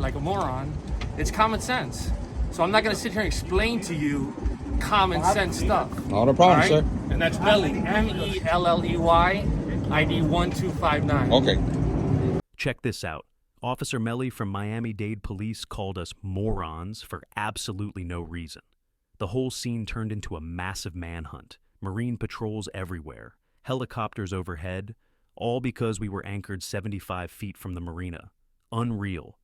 like a moron. It's common sense. So I'm not going to sit here and explain to you common sense stuff. Not a problem, sir. And that's Melley, Melley, ID 1259. Okay. Check this out. Officer Melley from Miami-Dade Police called us morons for absolutely no reason. The whole scene turned into a massive manhunt. Marine patrols everywhere, helicopters overhead, all because we were anchored 75 feet from the marina. Unreal.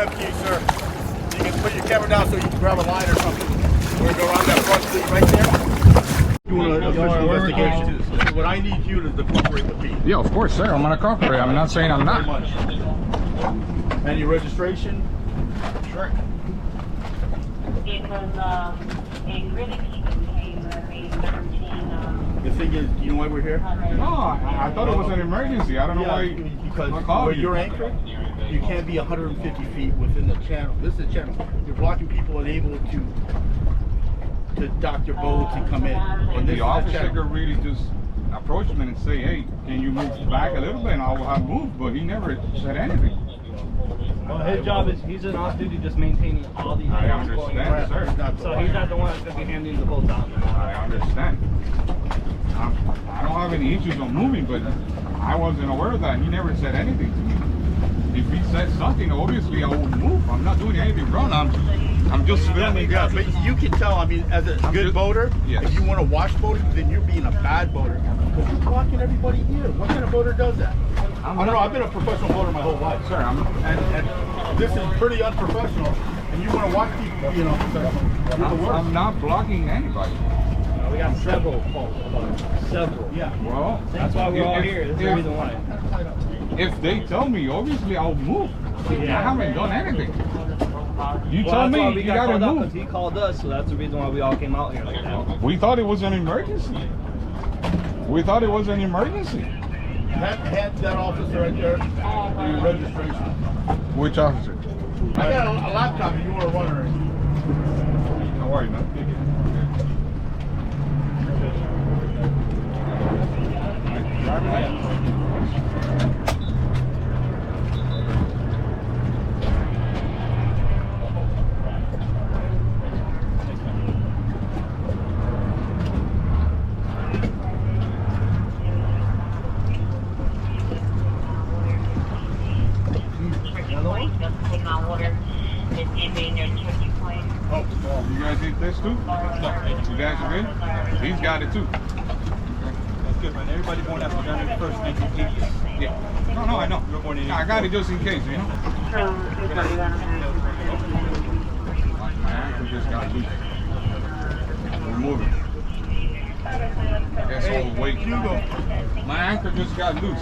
empty, sir. You can put your camera down so you can grab a line or something. We're gonna go around that front seat right there. Doing an official investigation. What I need you to cooperate with me. Yeah, of course, sir. I'm gonna cooperate. I'm not saying I'm not. Very much. And your registration? Sure. It was a critic between May 13. The thing is, do you know why we're here? No, I thought it was an emergency. I don't know why. Because I called where you. you're anchored, you can't be 150 feet within the channel. This is a channel. You're blocking people unable to dock your boats and come in. And this The is a officer channel. could really just approach me and say, "Hey, can you move back a little bit?" And I will have moved, but he never said anything. Well, his job is he's in off duty just maintaining all these I accounts going understand, around. sir. So he's not the one that's going to be handing the boats out. I understand. I don't have any issues on moving, but I wasn't aware of that. He never said anything to me. If he said something, obviously I would move. I'm not doing anything wrong. I'm just filming. Yeah, but you can tell, I mean, as a good boater, yes. if you want to watch boating, then you're being a bad boater. Because you're blocking everybody here. What kind of boater does that? I don't know, I've been a professional boater my whole life. Sir, And this is pretty unprofessional. And you want to watch people, you know, you're the worst. I'm not blocking anybody. We got several faults. Several. Yeah. Well, That's why we're all if- here. That's the if- reason why. If they tell me, obviously I'll move. I haven't done anything. You Well, told that's why me we you got gotta called out move. because he called us, so that's the reason why we all came out here like that. We thought it was an emergency. We thought it was an emergency. Hand that officer right there your registration. Which officer? I got a laptop and you were running. Don't worry, man. You guys eat this too? You guys are good? He's got it too. That's good, man. Everybody going after Johnny first, 1980. Yeah. No, I know. I got it just in case, you know? My ankle just got loose. We're moving. I guess I'll wait. My ankle just got loose.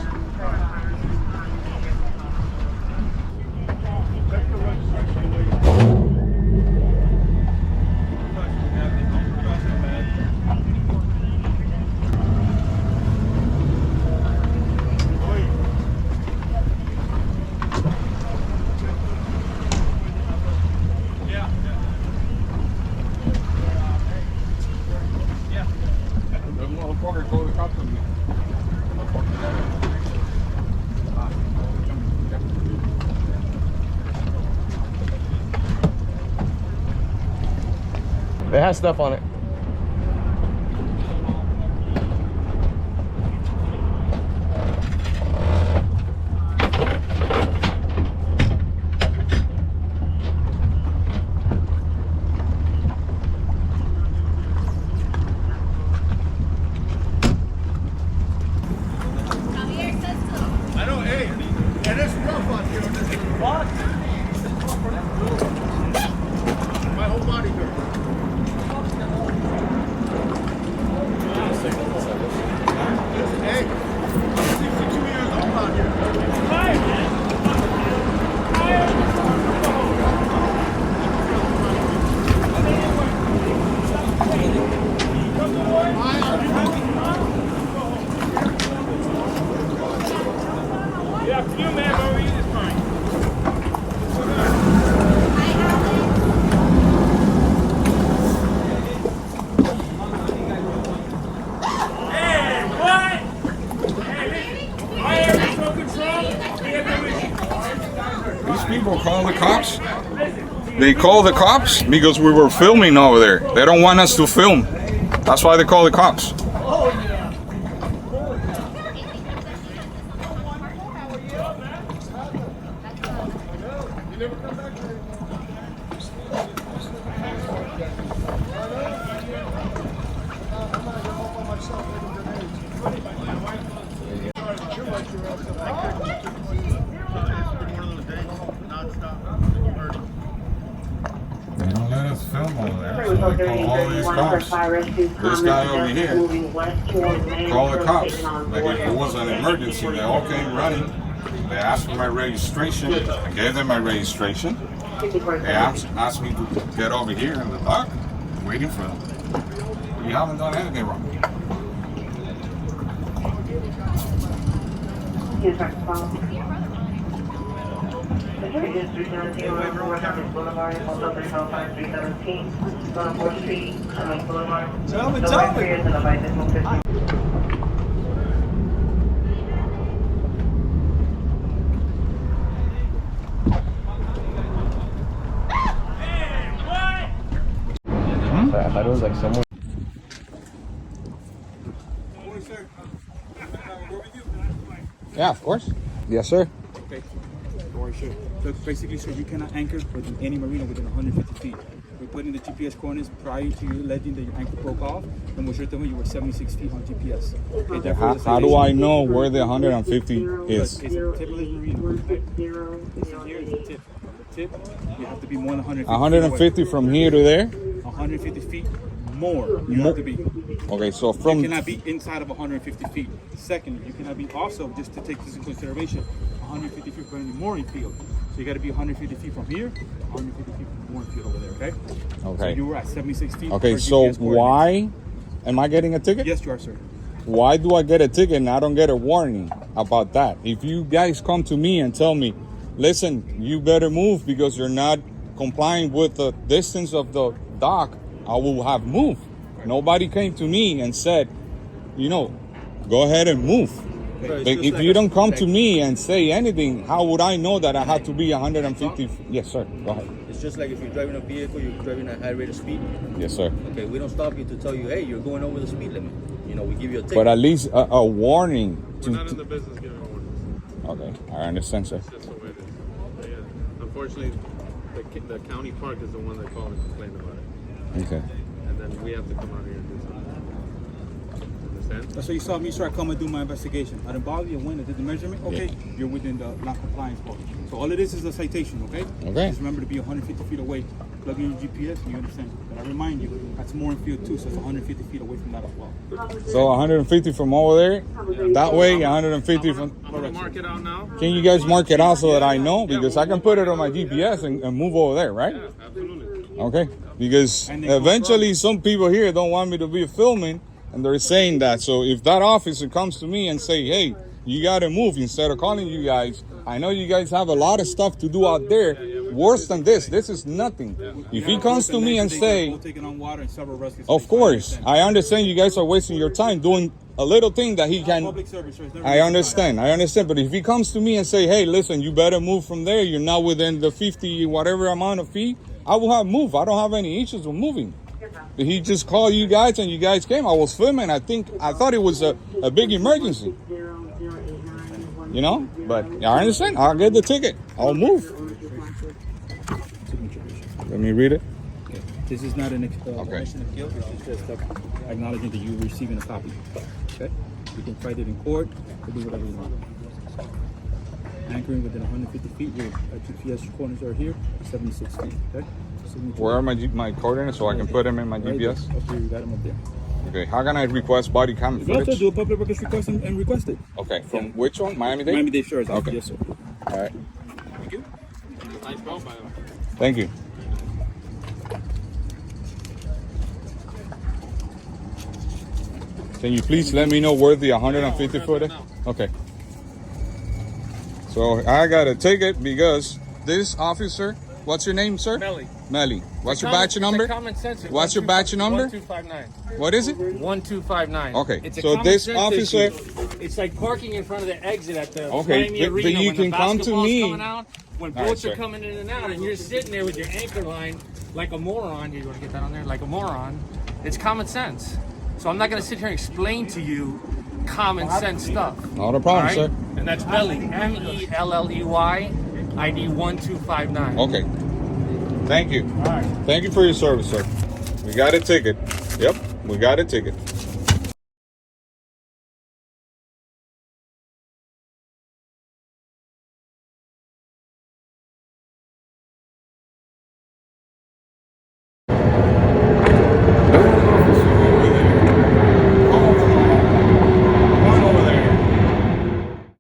The motherfucker called the cops on me. It has stuff on it. I know, hey, and it's rough out here. This is rough. My whole body hurts. Hey, I'm 62 years old out here. These people call the cops. They call the cops because we were filming over there. They don't want us to film. That's why they call the cops. It's been one of those days, non-stop. cops. This guy over here called the cops. Like if it was an emergency, they all came running. They asked for my registration. I gave them my registration. They asked me to get over here in the dock, waiting for them. You haven't done anything wrong. Yes, sir. Street is 317 Boulevard, Boulevard, also 305-317, on 4th Street, Boulevard. Tell me. I thought it was like someone. Yeah, of course. Yes, sir. Okay. Don't worry, sir. So basically, sir, you cannot anchor within any marina within 150 feet. We put in the GPS coordinates prior to you alleging that your anchor broke off, and when you're telling you were 76 feet on GPS. Okay, How do I know where the 150 is? It's a tipless marina. Right? This is here is the tip. The tip, you have to be more than 150 from here to there? 150 feet more. You have to be. Okay, so You from cannot be inside of 150 feet. Secondly, you cannot be also, just to take this into consideration, 150 feet from any mooring field. So you got to be 150 feet from here, 150 feet from the mooring field over there, okay? So okay. you were at 76 feet. Okay, per so GPS coordinates. why am I getting a ticket? Yes, you are, sir. Why do I get a ticket and I don't get a warning about that? If you guys come to me and tell me, listen, you better move because you're not complying with the distance of the dock, I will have moved. Nobody came to me and said, you know, go ahead and move. But if you don't come to me and say anything, how would I know that I had to be 150? Yes, sir. Go ahead. It's just like if you're driving a vehicle, you're driving at a high rate of speed. Yes, sir. Okay, we don't stop you to tell you, hey, you're going over the speed limit. You know, we give you a ticket. But at least a warning. We're not in the business giving warnings. Okay, I understand, sir. It's just the way it is. Yeah. Unfortunately, the county park is the one that called and complained about it. Okay. And then we have to come out here and do something. Understand? So you saw me start coming do my investigation. I didn't bother you when I did the measurement. Okay, you're within the non-compliance code. So all it is a citation. Okay. Okay. Just remember to be 150 feet away. Plug in your GPS, and you understand. But I remind you, that's mooring field too, so it's 150 feet away from that as well. So 150 from over there, that way, 150 from. I'm gonna mark it out now. Can you guys mark it out so that I know? Because I can put it on my GPS and move over there, right? Yeah, absolutely. Okay. Because eventually some people here don't want me to be filming, and they're saying that. So if that officer comes to me and say, hey, you gotta move instead of calling you guys, I know you guys have a lot of stuff to do out there. Worse than this is nothing. If he comes to me and say, of course, I understand you guys are wasting your time doing a little thing that he can. I understand, but if he comes to me and say, hey, listen, you better move from there, you're not within the 50 whatever amount of feet, I will have moved. I don't have any issues with moving. But he just called you guys and you guys came. I was filming. I thought it was a big emergency. You know, but I understand. I'll get the ticket. I'll move. Let me read it. Okay. This is not an admission of guilt. This is just acknowledging that you're receiving a copy. Okay? You can fight it in court or do whatever you want. Anchoring within 150 feet. Your GPS coordinates are here, 76 feet. Okay? Where are my coordinates so I can put them in my GPS? Up here, you got them up there. Okay, how can I request body cam You also footage? do a public records request and request it. Okay, from which one? Miami-Dade? Miami-Dade Sheriff's Office. Okay. Yes, sir. All right. Thank you. Nice boat, by the way. Thank you. Can you please let me know where the 150 foot is? Okay. So I got a ticket because this officer, what's your name, sir? Melley. Melley. What's your badge number? Common sense. What's your badge number? 1259. What is it? 1259. Okay, It's a so common this sense officer. issue. It's like parking in front of the exit at the Okay, Miami but Arena you when can the come to basketball's me. coming out, when All right, boats are sir. coming in and out, and you're sitting there with your anchor line like a moron. You want to get that on there? Like a moron. It's common sense. So I'm not going to sit here and explain to you common sense stuff. Not a problem, All right? sir. And that's Melley. Melley. ID 1259. Okay. Thank you. All right. Thank you for your service, sir. We got a ticket. Yep, we got a ticket.